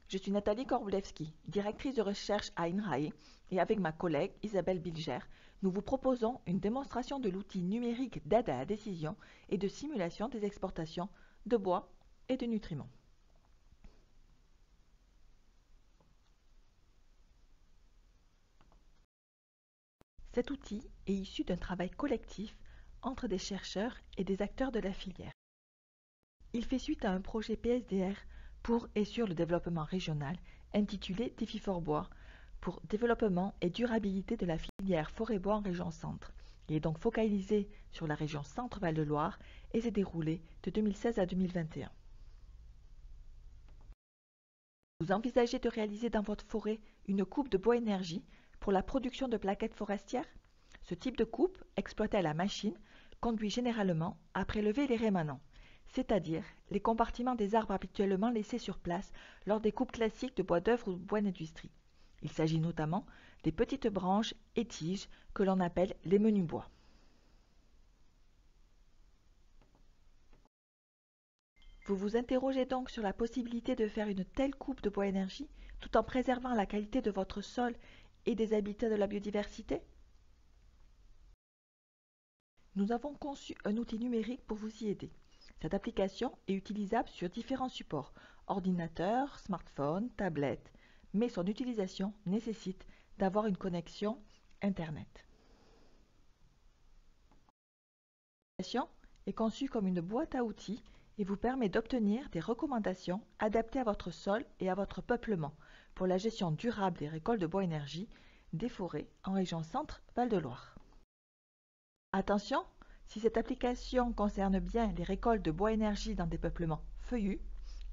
Je suis Nathalie Korblewski, directrice de recherche à INRAE, et avec ma collègue Isabelle Bilger, nous vous proposons une démonstration de l'outil numérique d'aide à la décision et de simulation des exportations de bois et de nutriments. Cet outil est issu d'un travail collectif entre des chercheurs et des acteurs de la filière. Il fait suite à un projet PSDR pour et sur le développement régional intitulé Défi Fort Bois pour développement et durabilité de la filière forêt-bois en région centre. Il est donc focalisé sur la région Centre-Val de Loire et s'est déroulé de 2016 à 2021. Vous envisagez de réaliser dans votre forêt une coupe de bois énergie pour la production de plaquettes forestières? Ce type de coupe, exploité à la machine, conduit généralement à prélever les rémanents, c'est-à-dire les compartiments des arbres habituellement laissés sur place lors des coupes classiques de bois d'œuvre ou de bois d'industrie. Il s'agit notamment des petites branches et tiges que l'on appelle les menus bois. Vous vous interrogez donc sur la possibilité de faire une telle coupe de bois énergie tout en préservant la qualité de votre sol et des habitats de la biodiversité? Nous avons conçu un outil numérique pour vous y aider. Cette application est utilisable sur différents supports, ordinateur, smartphone, tablette, mais son utilisation nécessite d'avoir une connexion Internet. L'application est conçue comme une boîte à outils et vous permet d'obtenir des recommandations adaptées à votre sol et à votre peuplement pour la gestion durable des récoltes de bois énergie des forêts en région Centre-Val de Loire. Attention, si cette application concerne bien les récoltes de bois énergie dans des peuplements feuillus,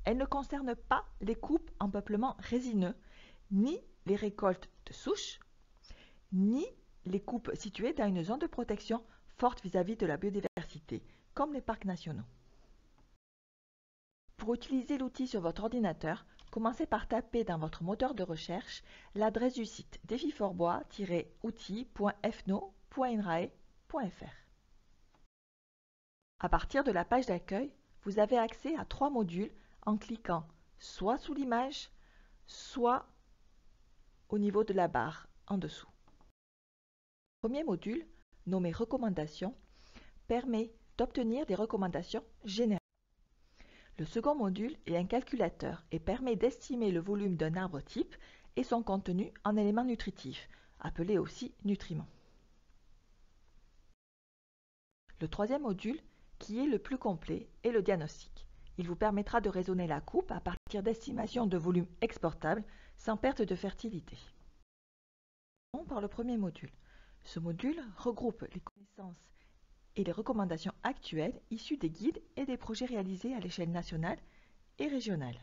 elle ne concerne pas les coupes en peuplement résineux, ni les récoltes de souches, ni les coupes situées dans une zone de protection forte vis-à-vis de la biodiversité, comme les parcs nationaux. Pour utiliser l'outil sur votre ordinateur, commencez par taper dans votre moteur de recherche l'adresse du site défifortbois-outil.fno.inrae.fr. À partir de la page d'accueil, vous avez accès à 3 modules en cliquant soit sous l'image, soit au niveau de la barre en dessous. Le premier module, nommé Recommandations, permet d'obtenir des recommandations générales. Le second module est un calculateur et permet d'estimer le volume d'un arbre type et son contenu en éléments nutritifs, appelés aussi nutriments. Le troisième module, qui est le plus complet, est le diagnostic. Il vous permettra de raisonner la coupe à partir d'estimations de volume exportable sans perte de fertilité. Commençons par le premier module. Ce module regroupe les connaissances et les recommandations actuelles issues des guides et des projets réalisés à l'échelle nationale et régionale.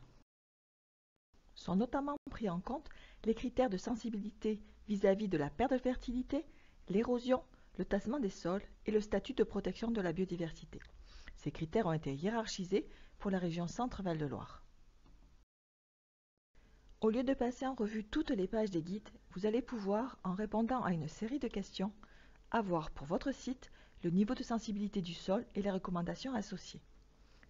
Sont notamment pris en compte les critères de sensibilité vis-à-vis de la perte de fertilité, l'érosion, le tassement des sols et le statut de protection de la biodiversité. Ces critères ont été hiérarchisés pour la région Centre-Val de Loire. Au lieu de passer en revue toutes les pages des guides, vous allez pouvoir, en répondant à une série de questions, avoir pour votre site le niveau de sensibilité du sol et les recommandations associées.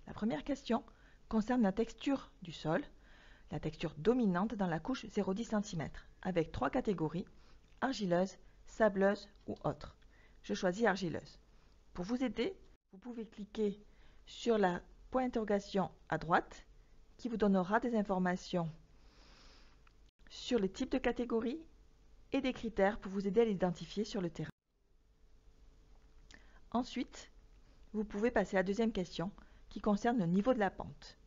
La première question concerne la texture du sol, la texture dominante dans la couche 0,10 cm, avec 3 catégories, argileuse, sableuse ou autre. Je choisis argileuse. Pour vous aider, vous pouvez cliquer sur la point d'interrogation à droite qui vous donnera des informations sur les types de catégories et des critères pour vous aider à l'identifier sur le terrain. Ensuite, vous pouvez passer à la deuxième question qui concerne le niveau de la pente.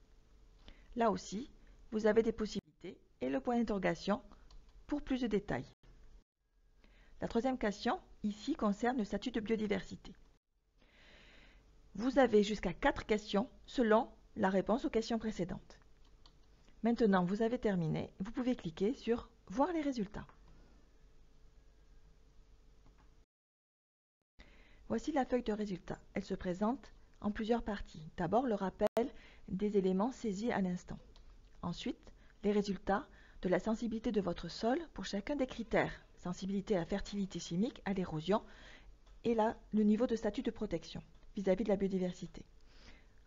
Là aussi, vous avez des possibilités et le point d'interrogation pour plus de détails. La troisième question, ici, concerne le statut de biodiversité. Vous avez jusqu'à 4 questions selon la réponse aux questions précédentes. Maintenant, vous avez terminé, vous pouvez cliquer sur « Voir les résultats ». Voici la feuille de résultats. Elle se présente en plusieurs parties. D'abord, le rappel des éléments saisis à l'instant. Ensuite, les résultats de la sensibilité de votre sol pour chacun des critères. Sensibilité à la fertilité chimique, à l'érosion et le niveau de statut de protection vis-à-vis de la biodiversité.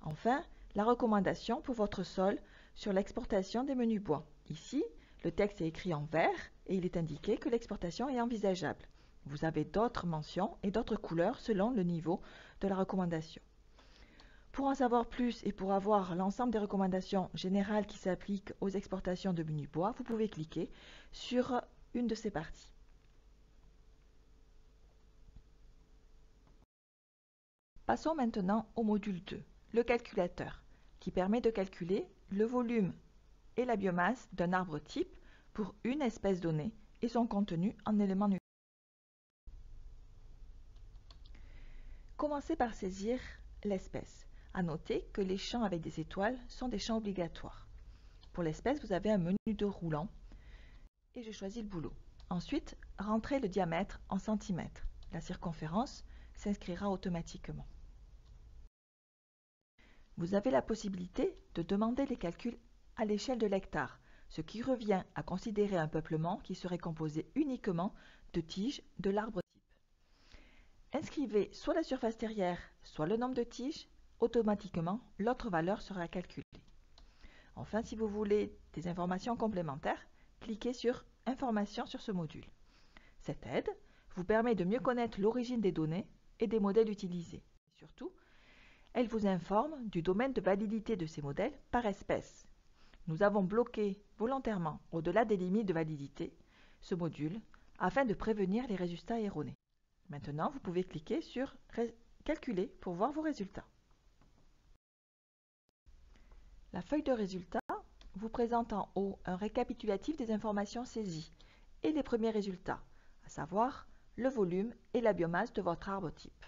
Enfin, la recommandation pour votre sol sur l'exportation des menus bois. Ici, le texte est écrit en vert et il est indiqué que l'exportation est envisageable. Vous avez d'autres mentions et d'autres couleurs selon le niveau de la recommandation. Pour en savoir plus et pour avoir l'ensemble des recommandations générales qui s'appliquent aux exportations de menu bois, vous pouvez cliquer sur une de ces parties. Passons maintenant au module 2, le calculateur, qui permet de calculer le volume et la biomasse d'un arbre type pour une espèce donnée et son contenu en éléments nutritifs. Commencez par saisir l'espèce. À noter que les champs avec des étoiles sont des champs obligatoires. Pour l'espèce, vous avez un menu de roulant et je choisis le boulot. Ensuite, rentrez le diamètre en centimètres. La circonférence s'inscrira automatiquement. Vous avez la possibilité de demander les calculs à l'échelle de l'hectare, ce qui revient à considérer un peuplement qui serait composé uniquement de tiges de l'arbre type. Inscrivez soit la surface terrière, soit le nombre de tiges, automatiquement l'autre valeur sera calculée. Enfin, si vous voulez des informations complémentaires, cliquez sur « Informations » sur ce module. Cette aide vous permet de mieux connaître l'origine des données et des modèles utilisés. Surtout, elle vous informe du domaine de validité de ces modèles par espèce. Nous avons bloqué volontairement au-delà des limites de validité ce module afin de prévenir les résultats erronés. Maintenant, vous pouvez cliquer sur « Calculer » pour voir vos résultats. La feuille de résultats vous présente en haut un récapitulatif des informations saisies et les premiers résultats, à savoir le volume et la biomasse de votre arbre type.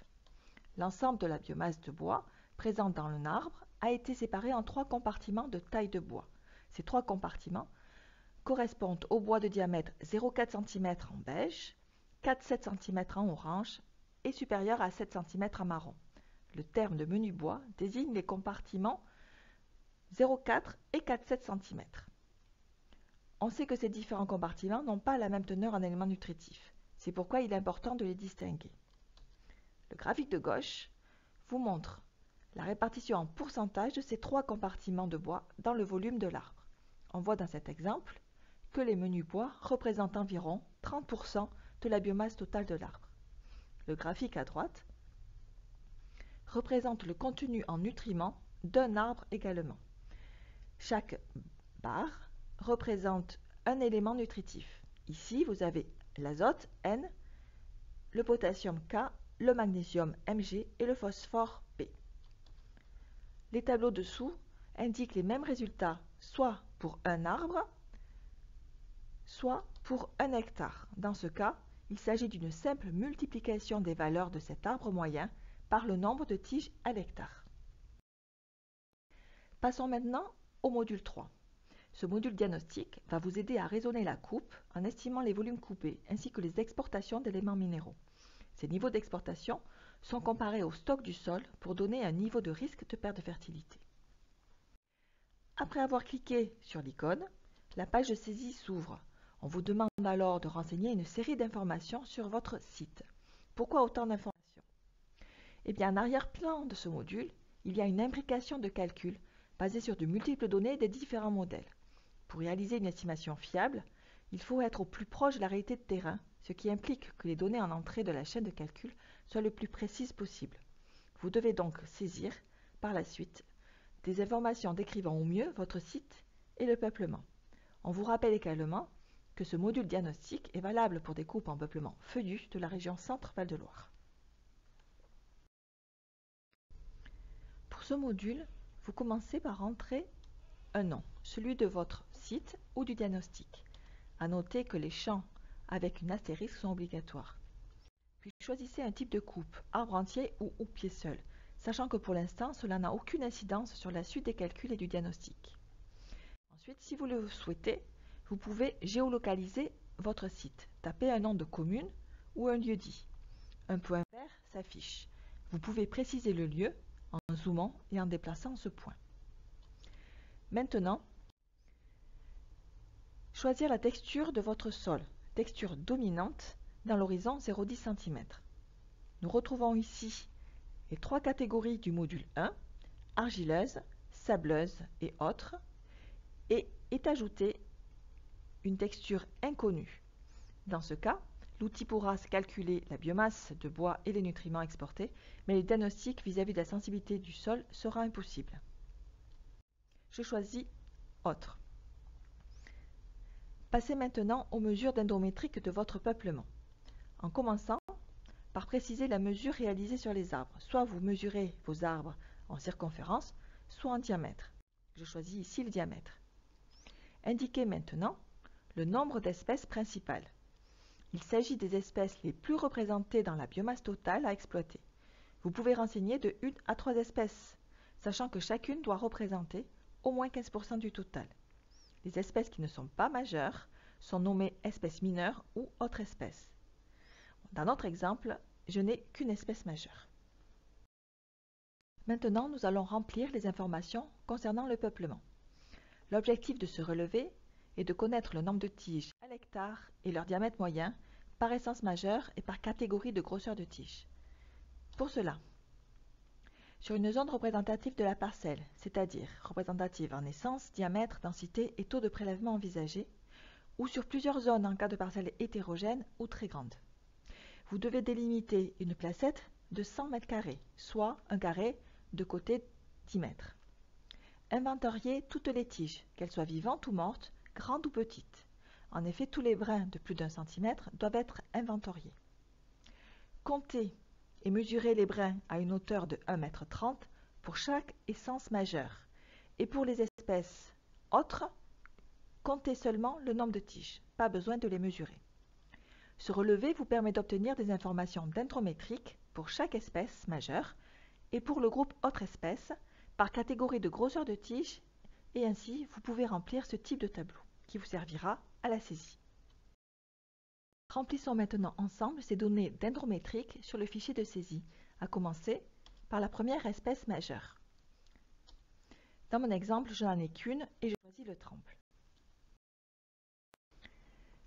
L'ensemble de la biomasse de bois présente dans un arbre a été séparé en 3 compartiments de taille de bois. Ces 3 compartiments correspondent au bois de diamètre 0,4 cm en beige, 4,7 cm en orange et supérieur à 7 cm en marron. Le terme de menu bois désigne les compartiments 0,4 et 4,7 cm. On sait que ces différents compartiments n'ont pas la même teneur en éléments nutritifs. C'est pourquoi il est important de les distinguer. Le graphique de gauche vous montre la répartition en pourcentage de ces 3 compartiments de bois dans le volume de l'arbre. On voit dans cet exemple que les menus bois représentent environ 30% de la biomasse totale de l'arbre. Le graphique à droite représente le contenu en nutriments d'un arbre également. Chaque barre représente un élément nutritif. Ici, vous avez l'azote N, le potassium K, le magnésium Mg et le phosphore P. Les tableaux dessous indiquent les mêmes résultats, soit pour un arbre, soit pour un hectare. Dans ce cas, il s'agit d'une simple multiplication des valeurs de cet arbre moyen par le nombre de tiges à l'hectare. Passons maintenant au module 3. Ce module diagnostic va vous aider à raisonner la coupe en estimant les volumes coupés ainsi que les exportations d'éléments minéraux. Ces niveaux d'exportation sont comparés au stock du sol pour donner un niveau de risque de perte de fertilité. Après avoir cliqué sur l'icône, la page de saisie s'ouvre. On vous demande alors de renseigner une série d'informations sur votre site. Pourquoi autant d'informations? Eh bien, en arrière-plan de ce module, il y a une imbrication de calcul basée sur de multiples données des différents modèles. Pour réaliser une estimation fiable, il faut être au plus proche de la réalité de terrain, ce qui implique que les données en entrée de la chaîne de calcul soient le plus précises possible. Vous devez donc saisir, par la suite, des informations décrivant au mieux votre site et le peuplement. On vous rappelle également que ce module diagnostic est valable pour des coupes en peuplement feuillu de la région Centre-Val de Loire. Pour ce module, vous commencez par entrer un nom, celui de votre site ou du diagnostic. À noter que les champs avec une astérisque sont obligatoires. Puis choisissez un type de coupe, arbre entier ou pied seul, sachant que pour l'instant, cela n'a aucune incidence sur la suite des calculs et du diagnostic. Ensuite, si vous le souhaitez, vous pouvez géolocaliser votre site. Tapez un nom de commune ou un lieu-dit. Un point vert s'affiche. Vous pouvez préciser le lieu en zoomant et en déplaçant ce point. Maintenant, choisir la texture de votre sol, texture dominante dans l'horizon 0,10 cm. Nous retrouvons ici les 3 catégories du module 1, argileuse, sableuse et autres, et est ajoutée une texture inconnue. Dans ce cas, l'outil pourra calculer la biomasse de bois et les nutriments exportés, mais le diagnostic vis-à-vis de la sensibilité du sol sera impossible. Je choisis Autre. Passez maintenant aux mesures dendrométriques de votre peuplement. En commençant par préciser la mesure réalisée sur les arbres. Soit vous mesurez vos arbres en circonférence, soit en diamètre. Je choisis ici le diamètre. Indiquez maintenant le nombre d'espèces principales. Il s'agit des espèces les plus représentées dans la biomasse totale à exploiter. Vous pouvez renseigner de 1 à 3 espèces, sachant que chacune doit représenter au moins 15% du total. Les espèces qui ne sont pas majeures sont nommées espèces mineures ou autres espèces. Dans notre exemple, je n'ai qu'une espèce majeure. Maintenant, nous allons remplir les informations concernant le peuplement. L'objectif de ce relevé est de connaître le nombre de tiges à l'hectare et leur diamètre moyen par essence majeure et par catégorie de grosseur de tige. Pour cela, sur une zone représentative de la parcelle, c'est-à-dire représentative en essence, diamètre, densité et taux de prélèvement envisagé, ou sur plusieurs zones en cas de parcelles hétérogènes ou très grandes. Vous devez délimiter une placette de 100 m², soit un carré de côté 10 mètres. Inventoriez toutes les tiges, qu'elles soient vivantes ou mortes, grandes ou petites. En effet, tous les brins de plus d'1 cm doivent être inventoriés. Comptez et mesurez les brins à une hauteur de 1,30 m pour chaque essence majeure. Et pour les espèces autres, comptez seulement le nombre de tiges, pas besoin de les mesurer. Ce relevé vous permet d'obtenir des informations dendrométriques pour chaque espèce majeure et pour le groupe autres espèces par catégorie de grosseur de tige, et ainsi vous pouvez remplir ce type de tableau qui vous servira à la saisie. Remplissons maintenant ensemble ces données dendrométriques sur le fichier de saisie, à commencer par la première espèce majeure. Dans mon exemple, je n'en ai qu'une et je choisis le tremble.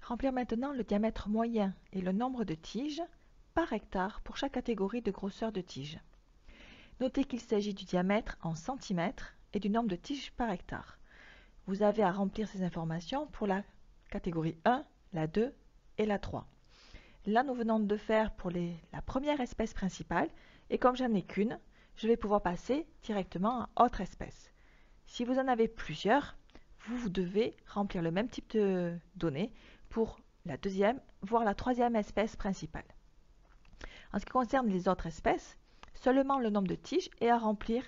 Remplir maintenant le diamètre moyen et le nombre de tiges par hectare pour chaque catégorie de grosseur de tige. Notez qu'il s'agit du diamètre en centimètres et du nombre de tiges par hectare. Vous avez à remplir ces informations pour la catégorie 1, la 2 et la 3. Là, nous venons de faire pour la première espèce principale, et comme j'en ai qu'une, je vais pouvoir passer directement à autre espèce. Si vous en avez plusieurs, vous devez remplir le même type de données pour la deuxième, voire la troisième espèce principale. En ce qui concerne les autres espèces, seulement le nombre de tiges est à remplir,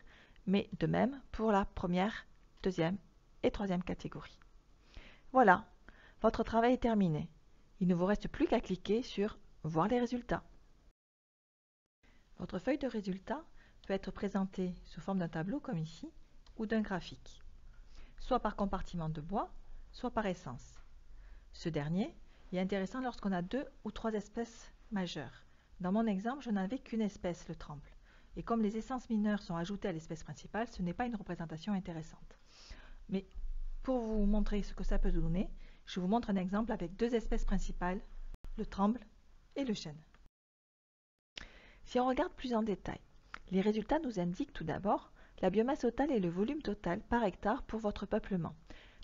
mais de même pour la première, deuxième et troisième catégorie. Voilà, votre travail est terminé. Il ne vous reste plus qu'à cliquer sur « Voir les résultats ». Votre feuille de résultats peut être présentée sous forme d'un tableau comme ici, ou d'un graphique, soit par compartiment de bois, soit par essence. Ce dernier est intéressant lorsqu'on a 2 ou 3 espèces majeures. Dans mon exemple, je n'avais qu'une espèce, le tremble. Et comme les essences mineures sont ajoutées à l'espèce principale, ce n'est pas une représentation intéressante. Mais pour vous montrer ce que ça peut donner, je vous montre un exemple avec 2 espèces principales, le tremble et le chêne. Si on regarde plus en détail, les résultats nous indiquent tout d'abord la biomasse totale et le volume total par hectare pour votre peuplement.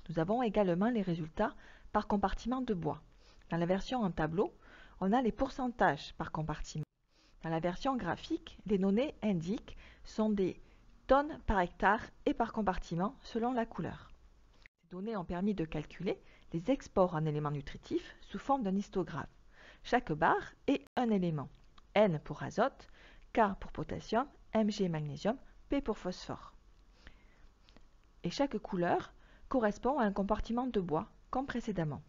Nous avons également les résultats par compartiment de bois. Dans la version en tableau, on a les pourcentages par compartiment. Dans la version graphique, les données indiquent sont des tonnes par hectare et par compartiment selon la couleur. Ces données ont permis de calculer les exports en éléments nutritifs sous forme d'un histogramme. Chaque barre est un élément. N pour azote, K pour potassium, Mg magnésium, P pour phosphore. Et chaque couleur correspond à un compartiment de bois, comme précédemment.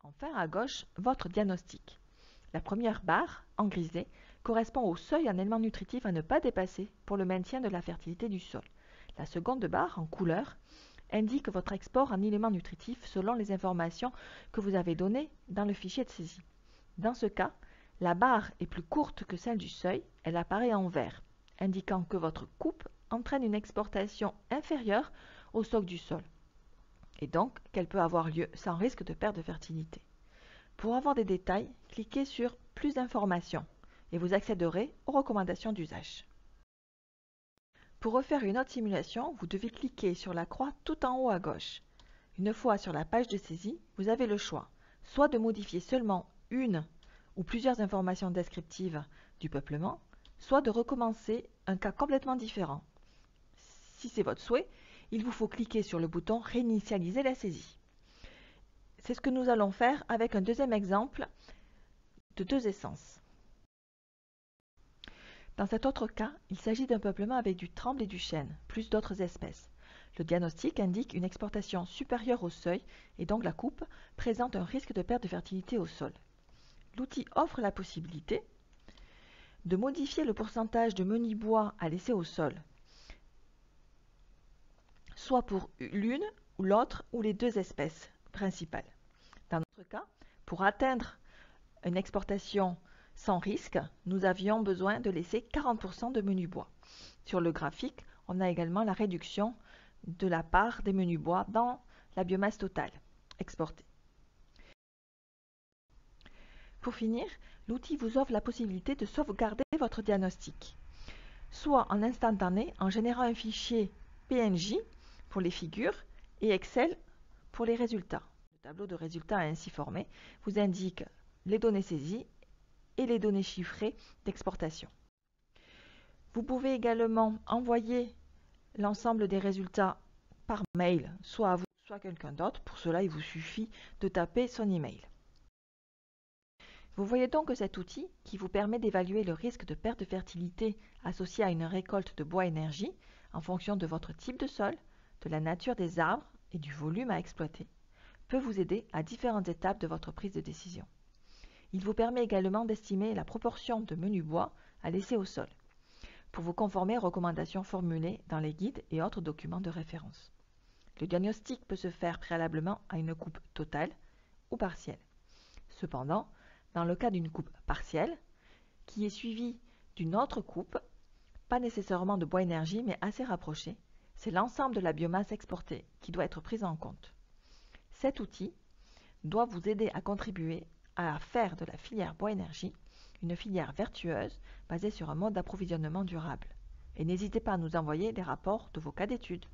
Enfin, à gauche, votre diagnostic. La première barre, en grisé, correspond au seuil en éléments nutritifs à ne pas dépasser pour le maintien de la fertilité du sol. La seconde barre, en couleur, indique votre export en éléments nutritifs selon les informations que vous avez données dans le fichier de saisie. Dans ce cas, la barre est plus courte que celle du seuil, elle apparaît en vert, indiquant que votre coupe entraîne une exportation inférieure au stock du sol, et donc qu'elle peut avoir lieu sans risque de perte de fertilité. Pour avoir des détails, cliquez sur « Plus d'informations » et vous accéderez aux recommandations d'usage. Pour refaire une autre simulation, vous devez cliquer sur la croix tout en haut à gauche. Une fois sur la page de saisie, vous avez le choix, soit de modifier seulement une ou plusieurs informations descriptives du peuplement, soit de recommencer un cas complètement différent. Si c'est votre souhait, il vous faut cliquer sur le bouton « Réinitialiser la saisie ». C'est ce que nous allons faire avec un deuxième exemple de 2 essences. Dans cet autre cas, il s'agit d'un peuplement avec du tremble et du chêne, plus d'autres espèces. Le diagnostic indique une exportation supérieure au seuil et donc la coupe présente un risque de perte de fertilité au sol. L'outil offre la possibilité de modifier le pourcentage de menu bois à laisser au sol, soit pour l'une ou l'autre ou les 2 espèces principales. Dans notre cas, pour atteindre une exportation sans risque, nous avions besoin de laisser 40% de menu bois. Sur le graphique, on a également la réduction de la part des menus bois dans la biomasse totale exportée. Pour finir, l'outil vous offre la possibilité de sauvegarder votre diagnostic, soit en instantané en générant un fichier PNG pour les figures et Excel pour les résultats. Le tableau de résultats ainsi formé vous indique les données saisies et les données chiffrées d'exportation. Vous pouvez également envoyer l'ensemble des résultats par mail, soit à vous, soit à quelqu'un d'autre. Pour cela, il vous suffit de taper son email. Vous voyez donc que cet outil, qui vous permet d'évaluer le risque de perte de fertilité associé à une récolte de bois énergie en fonction de votre type de sol, de la nature des arbres et du volume à exploiter, peut vous aider à différentes étapes de votre prise de décision. Il vous permet également d'estimer la proportion de menu bois à laisser au sol, pour vous conformer aux recommandations formulées dans les guides et autres documents de référence. Le diagnostic peut se faire préalablement à une coupe totale ou partielle. Cependant, dans le cas d'une coupe partielle, qui est suivie d'une autre coupe, pas nécessairement de bois énergie mais assez rapprochée, c'est l'ensemble de la biomasse exportée qui doit être prise en compte. Cet outil doit vous aider à contribuer à faire de la filière bois énergie une filière vertueuse basée sur un mode d'approvisionnement durable. Et n'hésitez pas à nous envoyer les rapports de vos cas d'études.